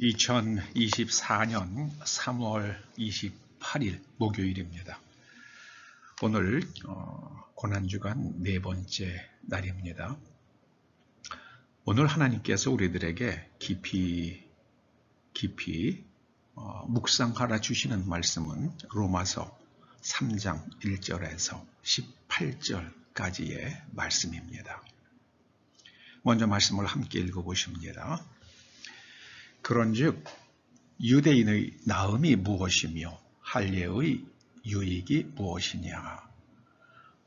2024년 3월 28일 목요일입니다. 오늘 고난주간 네 번째 날입니다. 오늘 하나님께서 우리들에게 깊이 묵상하라 주시는 말씀은 로마서 3장 1절에서 18절까지의 말씀입니다. 먼저 말씀을 함께 읽어보십니다. 그런즉 유대인의 나음이 무엇이며 할례의 유익이 무엇이냐.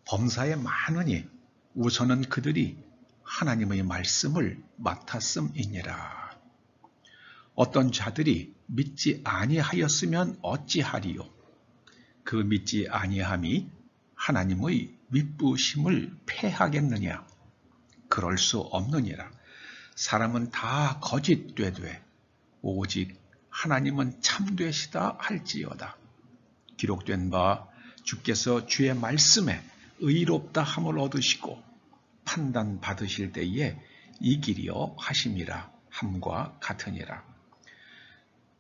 범사에 많으니 우선은 그들이 하나님의 말씀을 맡았음이니라. 어떤 자들이 믿지 아니하였으면 어찌하리요. 그 믿지 아니함이 하나님의 미쁘심을 패하겠느냐. 그럴 수 없느니라. 사람은 다 거짓되되 오직 하나님은 참되시다 할지어다. 기록된 바 주께서 주의 말씀에 의롭다 함을 얻으시고 판단 받으실 때에 이기려 하심이라 함과 같으니라.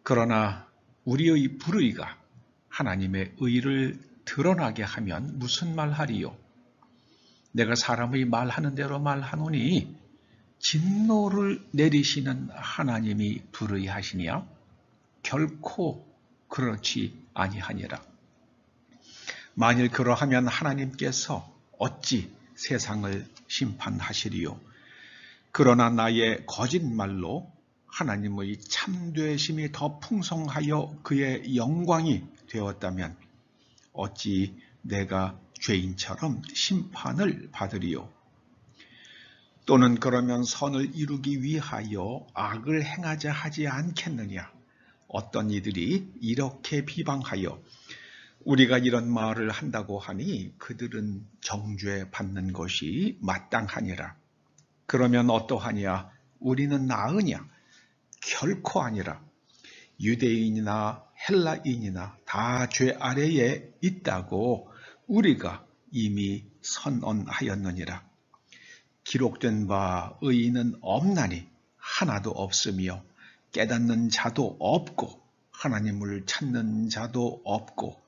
그러나 우리의 불의가 하나님의 의를 드러나게 하면 무슨 말하리요? 내가 사람의 말하는 대로 말하노니 진노를 내리시는 하나님이 불의하시냐? 결코 그렇지 아니하니라. 만일 그러하면 하나님께서 어찌 세상을 심판하시리요? 그러나 나의 거짓말로 하나님의 참되심이 더 풍성하여 그의 영광이 되었다면 어찌 내가 죄인처럼 심판을 받으리요? 또는 그러면 선을 이루기 위하여 악을 행하자 하지 않겠느냐? 어떤 이들이 이렇게 비방하여 우리가 이런 말을 한다고 하니 그들은 정죄 받는 것이 마땅하니라. 그러면 어떠하냐? 우리는 나으냐? 결코 아니라. 유대인이나 헬라인이나 다 죄 아래에 있다고 우리가 이미 선언하였느니라. 기록된 바 의인은 없나니 하나도 없으며 깨닫는 자도 없고 하나님을 찾는 자도 없고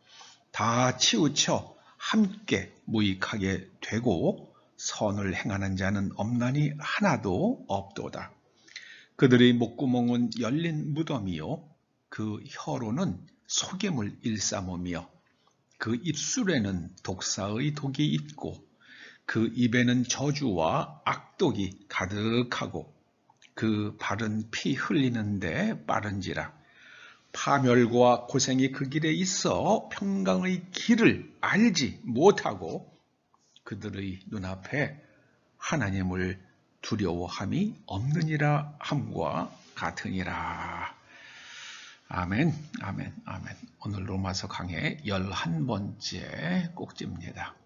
다 치우쳐 함께 무익하게 되고 선을 행하는 자는 없나니 하나도 없도다. 그들의 목구멍은 열린 무덤이요 그 혀로는 속임을 일삼으며 그 입술에는 독사의 독이 있고 그 입에는 저주와 악독이 가득하고 그 발은 피 흘리는데 빠른지라. 파멸과 고생이 그 길에 있어 평강의 길을 알지 못하고 그들의 눈앞에 하나님을 두려워함이 없느니라 함과 같으니라. 아멘, 아멘, 아멘. 오늘 로마서 강의 11번째 꼭지입니다.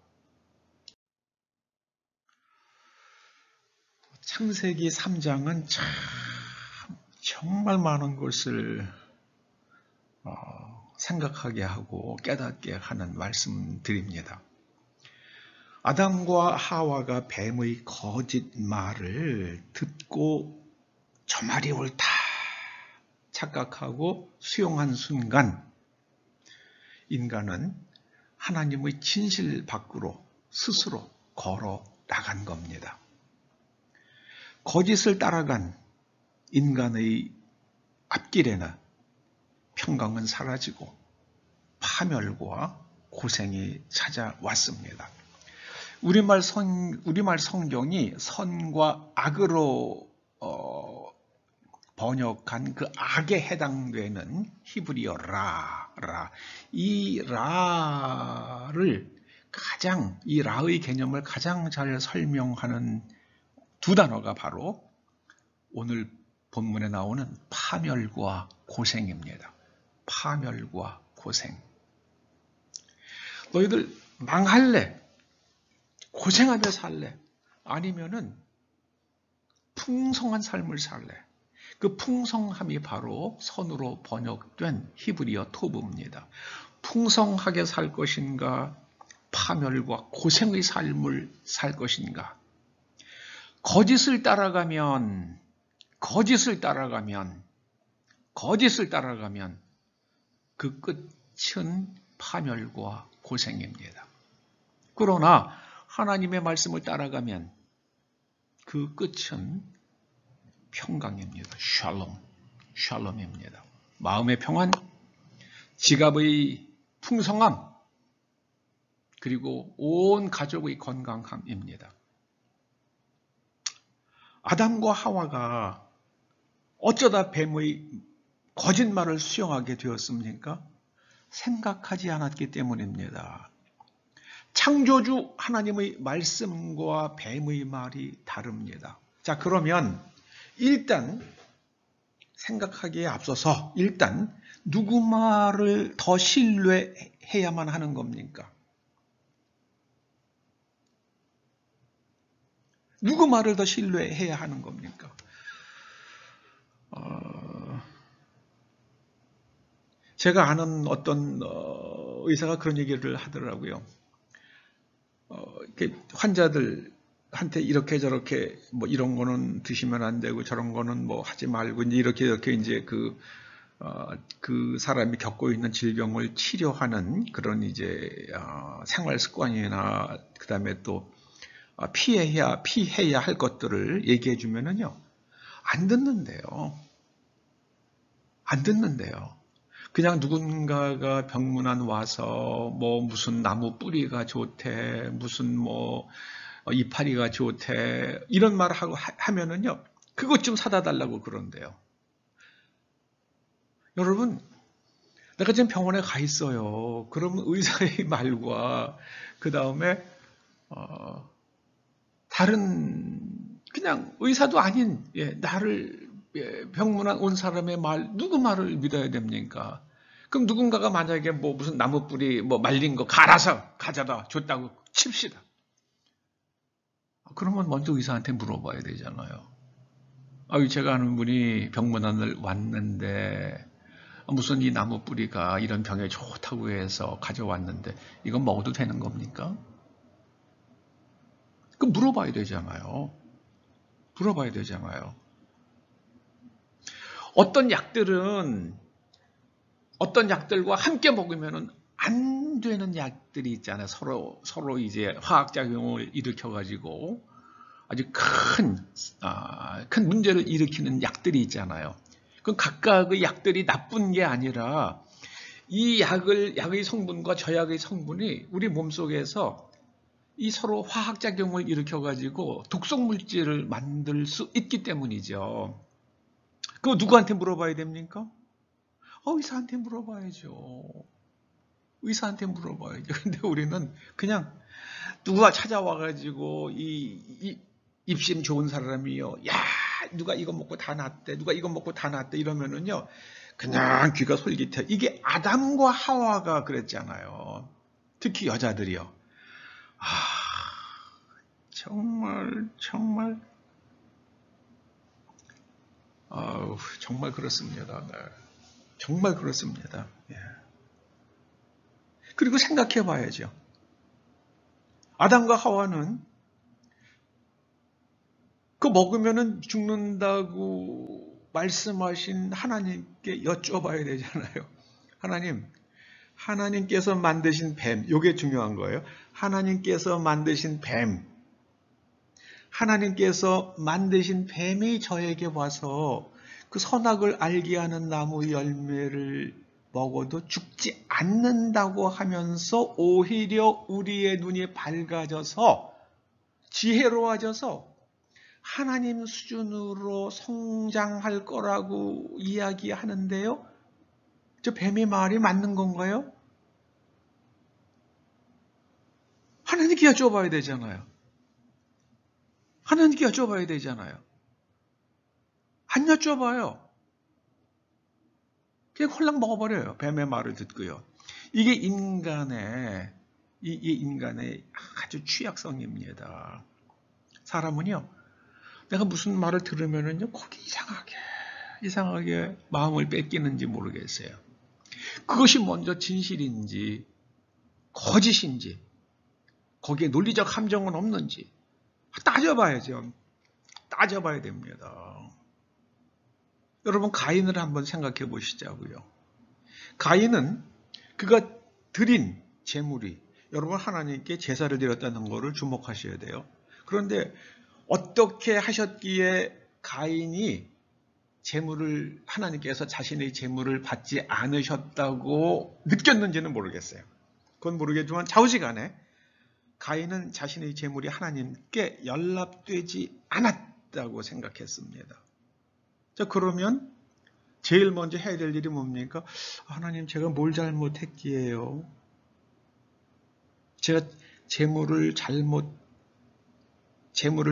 창세기 3장은 정말 많은 것을 생각하게 하고 깨닫게 하는 말씀드립니다. 아담과 하와가 뱀의 거짓말을 듣고 저 말이 옳다 착각하고 수용한 순간 인간은 하나님의 진실 밖으로 스스로 걸어 나간 겁니다. 거짓을 따라간 인간의 앞길에는 평강은 사라지고 파멸과 고생이 찾아왔습니다. 우리말 성경이 선과 악으로 번역한 그 악에 해당되는 히브리어 라. 이 라를 이 라의 개념을 가장 잘 설명하는 두 단어가 바로 오늘 본문에 나오는 파멸과 고생입니다. 파멸과 고생. 너희들 망할래? 고생하며 살래? 아니면은 풍성한 삶을 살래? 그 풍성함이 바로 선으로 번역된 히브리어 토브입니다. 풍성하게 살 것인가? 파멸과 고생의 삶을 살 것인가? 거짓을 따라가면 거짓을 따라가면 그 끝은 파멸과 고생입니다. 그러나 하나님의 말씀을 따라가면 그 끝은 평강입니다. 샬롬입니다. 마음의 평안, 지갑의 풍성함, 그리고 온 가족의 건강함입니다. 아담과 하와가 어쩌다 뱀의 거짓말을 수용하게 되었습니까? 생각하지 않았기 때문입니다. 창조주 하나님의 말씀과 뱀의 말이 다릅니다. 자, 그러면 일단 생각하기에 앞서서 일단 누구 말을 더 신뢰해야만 하는 겁니까? 누구 말을 더 신뢰해야 하는 겁니까? 제가 아는 어떤 의사가 그런 얘기를 하더라고요. 환자들한테 이렇게 저렇게 뭐 이런 거는 드시면 안 되고 저런 거는 뭐 하지 말고 이렇게 이제 그 사람이 겪고 있는 질병을 치료하는 그런 이제 생활 습관이나 그 다음에 또 피해야 할 것들을 얘기해 주면은요 안 듣는데요. 그냥 누군가가 병문안 와서 뭐 무슨 나무 뿌리가 좋대, 무슨 뭐 이파리가 좋대 이런 말을 하면은요 그것 좀 사다 달라고 그런대요. 여러분, 내가 지금 병원에 가 있어요. 그러면 의사의 말과 그 다음에 다른 그냥 의사도 아닌 나를 병문안 온 사람의 말 누구 말을 믿어야 됩니까? 그럼 누군가가 만약에 뭐 무슨 나무 뿌리 뭐 말린 거 갈아서 가져다 줬다고 칩시다. 그러면 먼저 의사한테 물어봐야 되잖아요. 제가 아는 분이 병문안을 왔는데 무슨 이 나무 뿌리가 이런 병에 좋다고 해서 가져왔는데 이건 먹어도 되는 겁니까? 그럼 물어봐야 되잖아요. 어떤 약들과 함께 먹으면 안 되는 약들이 있잖아요. 서로 이제 화학작용을 일으켜가지고 아주 큰 문제를 일으키는 약들이 있잖아요. 그 각각의 약들이 나쁜 게 아니라 이 약의 성분과 저 약의 성분이 우리 몸속에서 이 서로 화학작용을 일으켜가지고 독성물질을 만들 수 있기 때문이죠. 그거 누구한테 물어봐야 됩니까? 의사한테 물어봐야죠. 근데 우리는 그냥 누가 찾아와가지고 이 입심 좋은 사람이요. 야, 누가 이거 먹고 다 낫대. 이러면은요. 그냥 귀가 솔깃해. 이게 아담과 하와가 그랬잖아요. 특히 여자들이요. 정말 그렇습니다. 네. 정말 그렇습니다. 예. 그리고 생각해 봐야죠. 아담과 하와는 그거 먹으면은 죽는다고 말씀하신 하나님께 여쭤봐야 되잖아요. 하나님께서 만드신 뱀, 이게 중요한 거예요. 하나님께서 만드신 뱀이 저에게 와서 그 선악을 알게 하는 나무 열매를 먹어도 죽지 않는다고 하면서 오히려 우리의 눈이 밝아져서 지혜로워져서 하나님 수준으로 성장할 거라고 이야기하는데요. 저 뱀의 말이 맞는 건가요? 하나님께 여쭤봐야 되잖아요. 안 여쭤봐요. 그냥 홀랑 먹어버려요. 뱀의 말을 듣고요. 이게 인간의 아주 취약성입니다. 사람은요, 내가 무슨 말을 들으면은요, 거기 이상하게 마음을 뺏기는지 모르겠어요. 그것이 먼저 진실인지, 거짓인지, 거기에 논리적 함정은 없는지, 따져봐야 됩니다. 여러분 가인을 한번 생각해 보시자고요. 가인은 그가 드린 제물이 여러분 하나님께 제사를 드렸다는 것을 주목하셔야 돼요. 그런데 어떻게 하셨기에 가인이 제물을 하나님께서 자신의 제물을 받지 않으셨다고 느꼈는지는 모르겠어요. 그건 모르겠지만 좌우지간에 가인은 자신의 제물이 하나님께 연락되지 않았다고 생각했습니다. 자, 그러면 제일 먼저 해야 될 일이 뭡니까? 하나님, 제가 뭘 잘못했기에요? 제가 제물을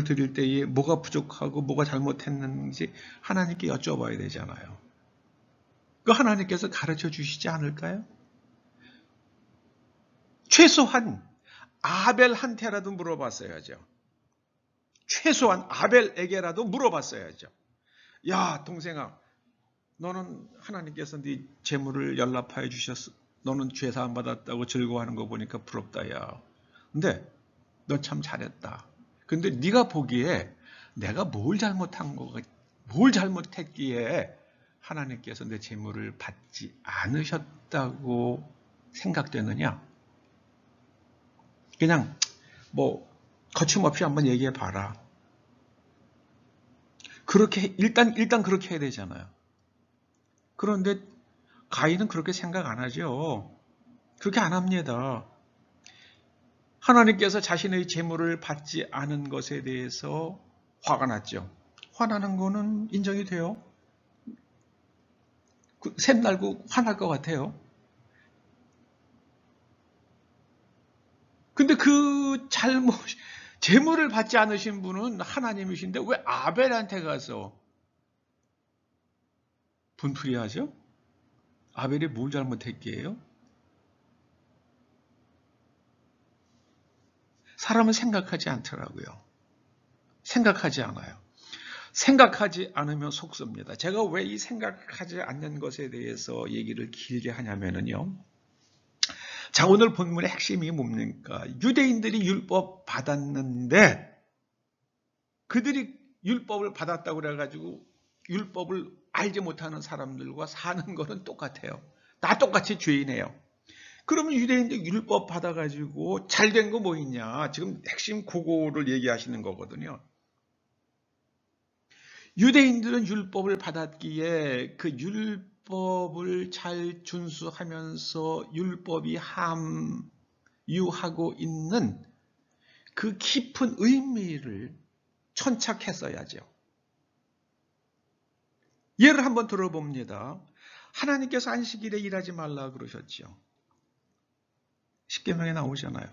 드릴 때에 뭐가 부족하고 뭐가 잘못했는지 하나님께 여쭤봐야 되잖아요. 그 하나님께서 가르쳐 주시지 않을까요? 최소한 아벨한테라도 물어봤어야죠. 최소한 아벨에게라도 물어봤어야죠. 야, 동생아, 너는 하나님께서 네 재물을 연락하여 주셨어. 너는 죄 사함 받았다고 즐거워하는 거 보니까 부럽다, 야. 근데 너 참 잘했다. 근데 네가 보기에 내가 뭘 잘못했기에 하나님께서 내 재물을 받지 않으셨다고 생각되느냐? 그냥 거침없이 한번 얘기해 봐라. 그렇게 일단 그렇게 해야 되잖아요. 그런데 가인은 그렇게 생각 안 하죠. 그렇게 안 합니다. 하나님께서 자신의 재물을 받지 않은 것에 대해서 화가 났죠. 화나는 거는 인정이 돼요. 샘날고 화날 것 같아요. 근데 그 재물을 받지 않으신 분은 하나님이신데 왜 아벨한테 가서 분풀이 하죠? 아벨이 뭘 잘못했기에요? 사람은 생각하지 않더라고요. 생각하지 않아요. 생각하지 않으면 속습니다. 제가 왜 이 생각하지 않는 것에 대해서 얘기를 길게 하냐면요. 자, 오늘 본문의 핵심이 뭡니까? 유대인들이 율법 받았는데 그들이 율법을 받았다고 그래가지고 율법을 알지 못하는 사람들과 사는 거는 똑같아요. 다 똑같이 죄인이에요. 그러면 유대인들 율법 받아가지고 잘된 거 뭐 있냐? 지금 핵심 그거를 얘기하시는 거거든요. 유대인들은 율법을 받았기에 그 율법을 잘 준수하면서 율법이 함유하고 있는 그 깊은 의미를 천착했어야죠. 예를 한번 들어봅니다. 하나님께서 안식일에 일하지 말라 그러셨죠. 십계명에 나오잖아요.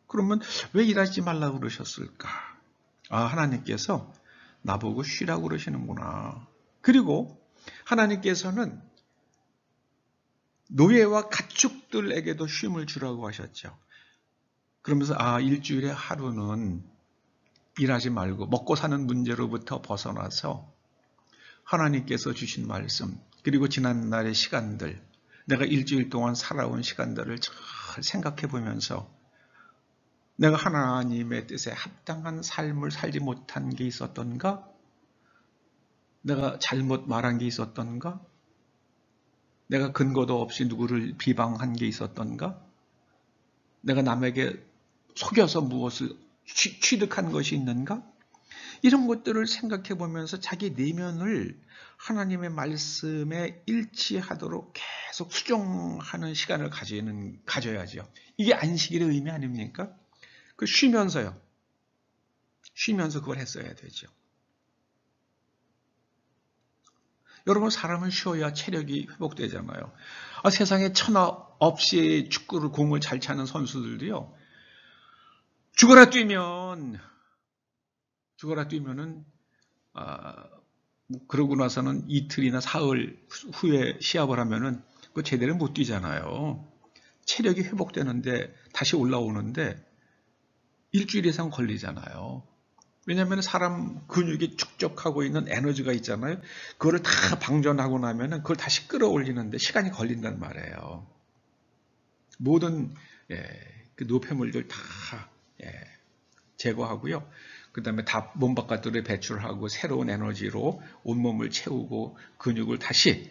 그러면 왜 일하지 말라 그러셨을까? 하나님께서 나보고 쉬라고 그러시는구나. 그리고 하나님께서는 노예와 가축들에게도 쉼을 주라고 하셨죠. 그러면서 일주일에 하루는 일하지 말고 먹고 사는 문제로부터 벗어나서 하나님께서 주신 말씀, 그리고 지난날의 시간들, 내가 일주일 동안 살아온 시간들을 잘 생각해 보면서 내가 하나님의 뜻에 합당한 삶을 살지 못한 게 있었던가? 내가 잘못 말한 게 있었던가? 내가 근거도 없이 누구를 비방한 게 있었던가? 내가 남에게 속여서 무엇을 취득한 것이 있는가? 이런 것들을 생각해 보면서 자기 내면을 하나님의 말씀에 일치하도록 계속 수정하는 시간을 가져야죠. 이게 안식일의 의미 아닙니까? 쉬면서요. 쉬면서 그걸 했어야 되죠. 여러분, 사람은 쉬어야 체력이 회복되잖아요. 세상에 천하 없이 공을 잘 차는 선수들도요. 죽어라 뛰면은 그러고 나서는 이틀이나 사흘 후에 시합을 하면은 그거 제대로 못 뛰잖아요. 체력이 회복되는데 다시 올라오는데 일주일 이상 걸리잖아요. 왜냐하면 사람 근육이 축적하고 있는 에너지가 있잖아요. 그거를 다 방전하고 나면은 그걸 다시 끌어올리는데 시간이 걸린단 말이에요. 모든 그 노폐물들 다 제거하고요. 그 다음에 다 몸 바깥으로 배출하고 새로운 에너지로 온몸을 채우고 근육을 다시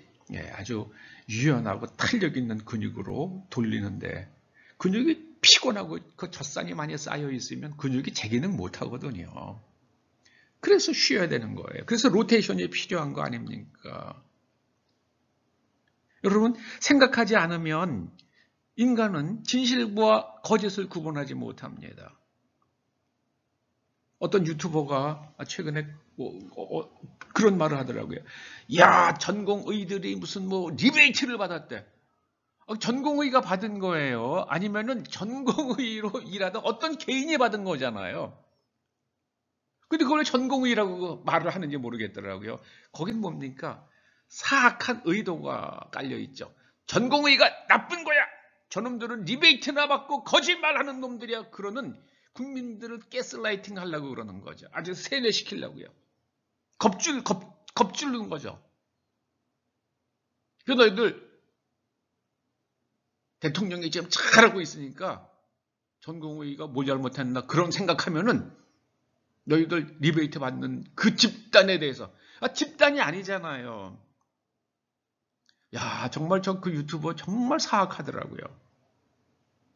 아주 유연하고 탄력 있는 근육으로 돌리는데 근육이 피곤하고 그 젖산이 많이 쌓여 있으면 근육이 재기능 못 하거든요. 그래서 쉬어야 되는 거예요. 그래서 로테이션이 필요한 거 아닙니까? 여러분 생각하지 않으면 인간은 진실과 거짓을 구분하지 못합니다. 어떤 유튜버가 최근에 그런 말을 하더라고요. 야, 전공의들이 무슨 리베이트를 받았대. 전공의가 받은 거예요? 아니면은 전공의로 일하던 어떤 개인이 받은 거잖아요. 근데 그걸 전공의라고 말을 하는지 모르겠더라고요. 거긴 뭡니까? 사악한 의도가 깔려있죠. 전공의가 나쁜 거야! 저놈들은 리베이트나 받고 거짓말하는 놈들이야. 그러는 국민들을 가스라이팅 하려고 그러는 거죠. 아주 세뇌시키려고요. 겁주는 거죠. 그 너희들 대통령이 지금 잘하고 있으니까 전공의가 뭘 잘못했나 그런 생각하면은 너희들 리베이트 받는 그 집단에 대해서 집단이 아니잖아요. 야, 정말 저 그 유튜버 정말 사악하더라고요.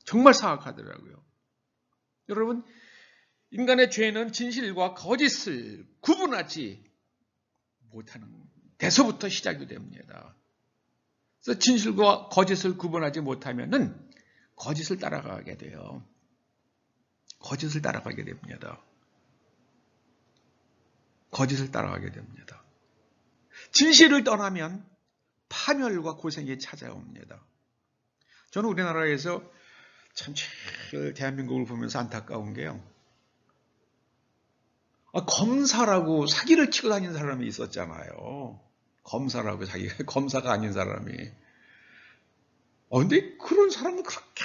정말 사악하더라고요. 여러분, 인간의 죄는 진실과 거짓을 구분하지 못하는 데서부터 시작이 됩니다. 그래서 진실과 거짓을 구분하지 못하면은 거짓을 따라가게 돼요. 거짓을 따라가게 됩니다. 거짓을 따라가게 됩니다. 진실을 떠나면 파멸과 고생이 찾아옵니다. 저는 우리나라에서 참 대한민국을 보면서 안타까운 게요. 검사라고 사기를 치고 다니는 사람이 있었잖아요. 검사라고 검사가 아닌 사람이. 근데 그런 사람은 그렇게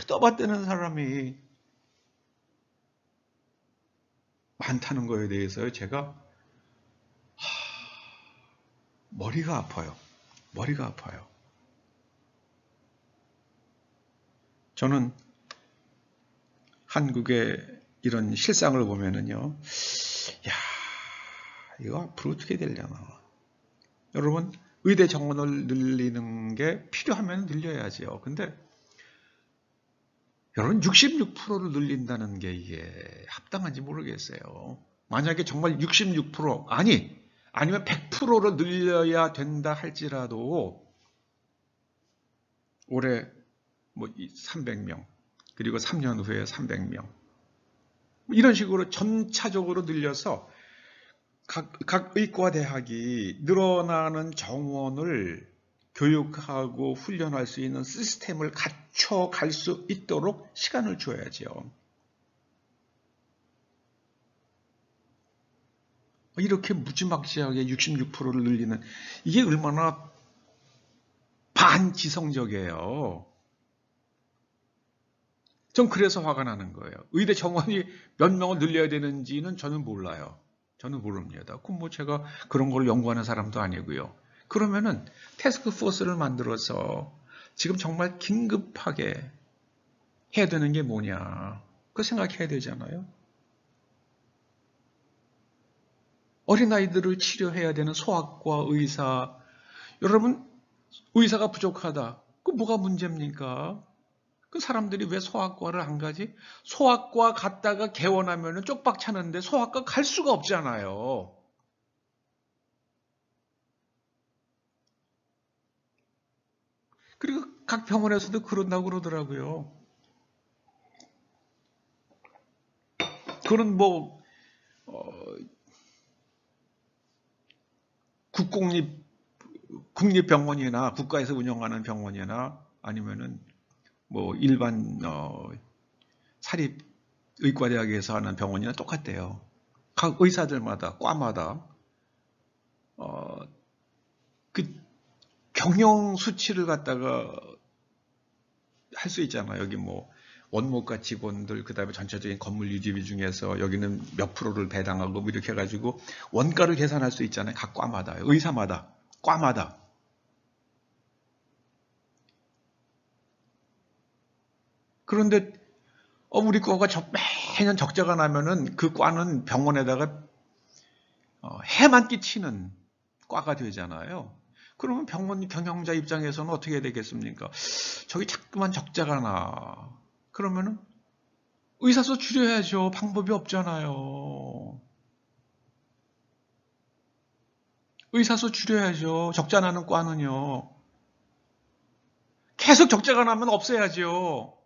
떠받드는 사람이 많다는 거에 대해서 제가 머리가 아파요. 머리가 아파요. 저는 한국의 이런 실상을 보면은요, 야, 이거 앞으로 어떻게 되려나. 여러분, 의대 정원을 늘리는 게 필요하면 늘려야지요. 근데 여러분 66%를 늘린다는 게 이게 합당한지 모르겠어요. 만약에 정말 66% 아니면 100%를 늘려야 된다 할지라도 올해 300명 그리고 3년 후에 300명 이런 식으로 점차적으로 늘려서 각 의과대학이 늘어나는 정원을 교육하고 훈련할 수 있는 시스템을 갖춰갈 수 있도록 시간을 줘야죠. 이렇게 무지막지하게 66%를 늘리는 이게 얼마나 반지성적이에요. 전 그래서 화가 나는 거예요. 의대 정원이 몇 명을 늘려야 되는지는 저는 몰라요. 저는 모릅니다. 그럼 제가 그런 걸 연구하는 사람도 아니고요. 그러면은 태스크 포스를 만들어서 지금 정말 긴급하게 해야 되는 게 뭐냐. 그 생각해야 되잖아요. 어린아이들을 치료해야 되는 소아과 의사. 여러분, 의사가 부족하다. 그 뭐가 문제입니까? 그 사람들이 왜 소아과를 안 가지? 소아과 갔다가 개원하면 쪽박 차는데 소아과 갈 수가 없잖아요. 그리고 각 병원에서도 그런다고 그러더라고요. 그런 국립병원이나 국가에서 운영하는 병원이나 아니면은 일반 사립 의과대학에서 하는 병원이나 똑같대요. 각 의사들마다 과마다 그 경영 수치를 갖다가 할 수 있잖아요. 여기 원목과 직원들 그다음에 전체적인 건물 유지비 중에서 여기는 몇 프로를 배당하고 이렇게 해가지고 원가를 계산할 수 있잖아요. 각 과마다 의사마다 과마다. 그런데 우리 과가 매년 적자가 나면은 그 과는 병원에다가 해만 끼치는 과가 되잖아요. 그러면 병원 경영자 입장에서는 어떻게 해야 되겠습니까? 저기 자꾸만 적자가 나. 그러면은 의사수 줄여야죠. 방법이 없잖아요. 의사수 줄여야죠. 적자 나는 과는요. 계속 적자가 나면 없애야죠.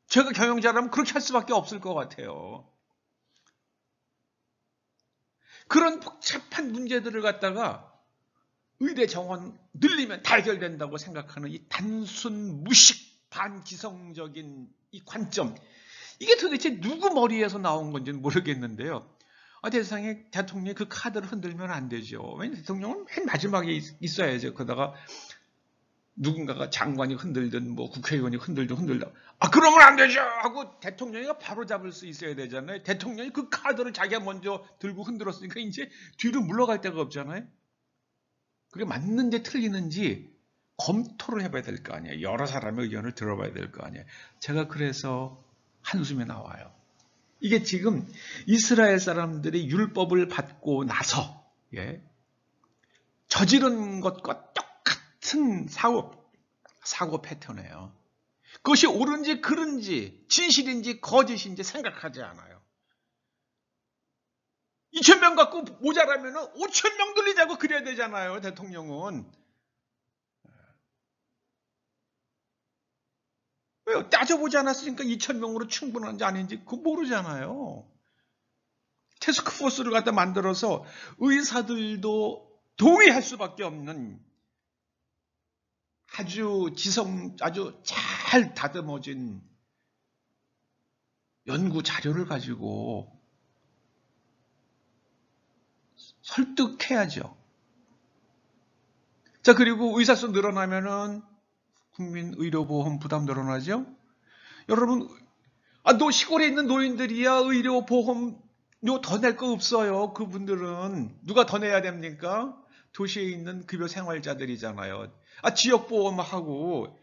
제가 경영자라면 그렇게 할 수밖에 없을 것 같아요. 그런 복잡한 문제들을 갖다가 의대 정원 늘리면 다 해결된다고 생각하는 이 단순 무식 반기성적인 이 관점, 이게 도대체 누구 머리에서 나온 건지는 모르겠는데요. 세상에 대통령이 그 카드를 흔들면 안 되죠. 왜냐하면 대통령은 맨 마지막에 있어야죠. 그러다가 누군가가 장관이 흔들든 뭐 국회의원이 흔들다. 그러면 안 되죠 하고 대통령이 바로 잡을 수 있어야 되잖아요. 대통령이 그 카드를 자기가 먼저 들고 흔들었으니까 이제 뒤로 물러갈 데가 없잖아요. 그게 맞는지 틀리는지 검토를 해봐야 될 거 아니에요. 여러 사람의 의견을 들어봐야 될 거 아니에요. 제가 그래서 한숨이 나와요. 이게 지금 이스라엘 사람들이 율법을 받고 나서 저지른 것과 똑같은 사고 패턴이에요. 그것이 옳은지 그른지 진실인지 거짓인지 생각하지 않아요. 2,000명 갖고 모자라면 5,000명 들리자고 그래야 되잖아요. 대통령은. 왜요? 따져보지 않았으니까 2,000명으로 충분한지 아닌지 그거 모르잖아요. 태스크포스를 갖다 만들어서 의사들도 동의할 수밖에 없는 아주 잘 다듬어진 연구 자료를 가지고 설득해야죠. 자, 그리고 의사수 늘어나면은 국민 의료보험 부담 늘어나죠? 여러분, 너 시골에 있는 노인들이야 의료보험 더 낼 거 없어요. 그분들은 누가 더 내야 됩니까? 도시에 있는 급여 생활자들이잖아요. 지역보험하고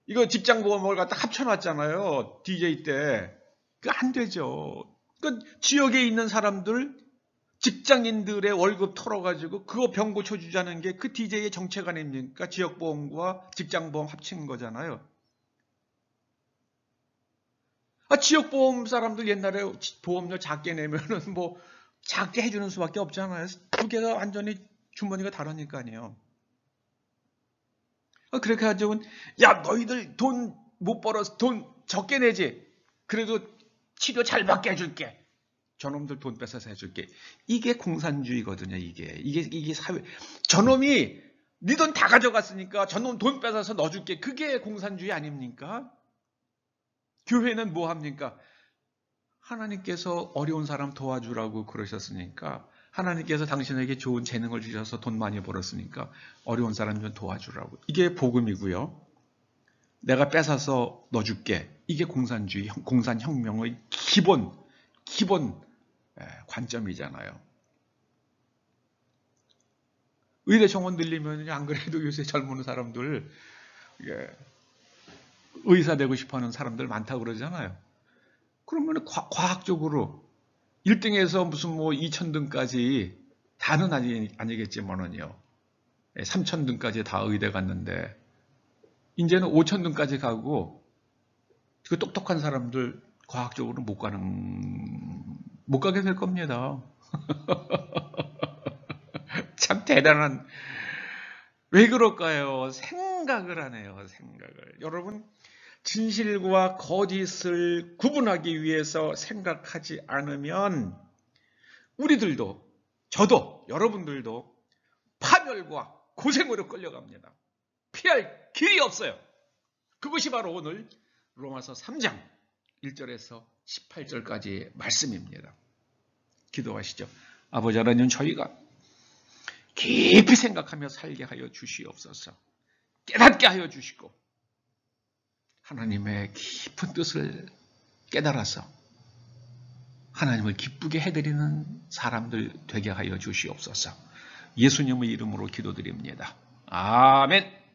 이거 직장보험을 갖다 합쳐놨잖아요. DJ 때. 그거 안 되죠. 지역에 있는 사람들, 직장인들의 월급 털어가지고 그거 병 고쳐주자는 게 그 DJ의 정책 아닙니까? 지역보험과 직장보험 합친 거잖아요. 지역보험 사람들 옛날에 보험료 작게 내면은 뭐 작게 해주는 수밖에 없잖아요. 두 개가 완전히 주머니가 다르니까요. 그렇게 가지고 너희들 돈 못 벌어서 돈 적게 내지. 그래도 치료 잘 받게 해줄게. 저놈들 돈 뺏어서 해줄게. 이게 공산주의거든요. 이게 사회. 저놈이 네 돈 다 가져갔으니까 저놈 돈 뺏어서 넣어줄게. 그게 공산주의 아닙니까? 교회는 뭐 합니까? 하나님께서 어려운 사람 도와주라고 그러셨으니까, 하나님께서 당신에게 좋은 재능을 주셔서 돈 많이 벌었으니까 어려운 사람 좀 도와주라고. 이게 복음이고요. 내가 뺏어서 넣어줄게. 이게 공산주의, 공산혁명의 기본 관점이잖아요. 의대 정원 늘리면 안 그래도 요새 젊은 사람들 의사 되고 싶어하는 사람들 많다고 그러잖아요. 그러면 과학적으로 1등에서 무슨 뭐 2,000등까지 다는 아니겠지만은요. 3,000등까지 다 의대 갔는데 이제는 5,000등까지 가고 그 똑똑한 사람들 과학적으로 못 가게 될 겁니다. 참 대단한. 왜 그럴까요? 생각을 하네요. 생각을. 여러분, 진실과 거짓을 구분하기 위해서 생각하지 않으면 우리들도, 저도, 여러분들도 파멸과 고생으로 끌려갑니다. 피할 길이 없어요. 그것이 바로 오늘 로마서 3장 1절에서 18절까지의 말씀입니다. 기도하시죠. 아버지 하나님, 저희가 깊이 생각하며 살게 하여 주시옵소서. 깨닫게 하여 주시고 하나님의 깊은 뜻을 깨달아서 하나님을 기쁘게 해드리는 사람들 되게 하여 주시옵소서. 예수님의 이름으로 기도드립니다. 아멘.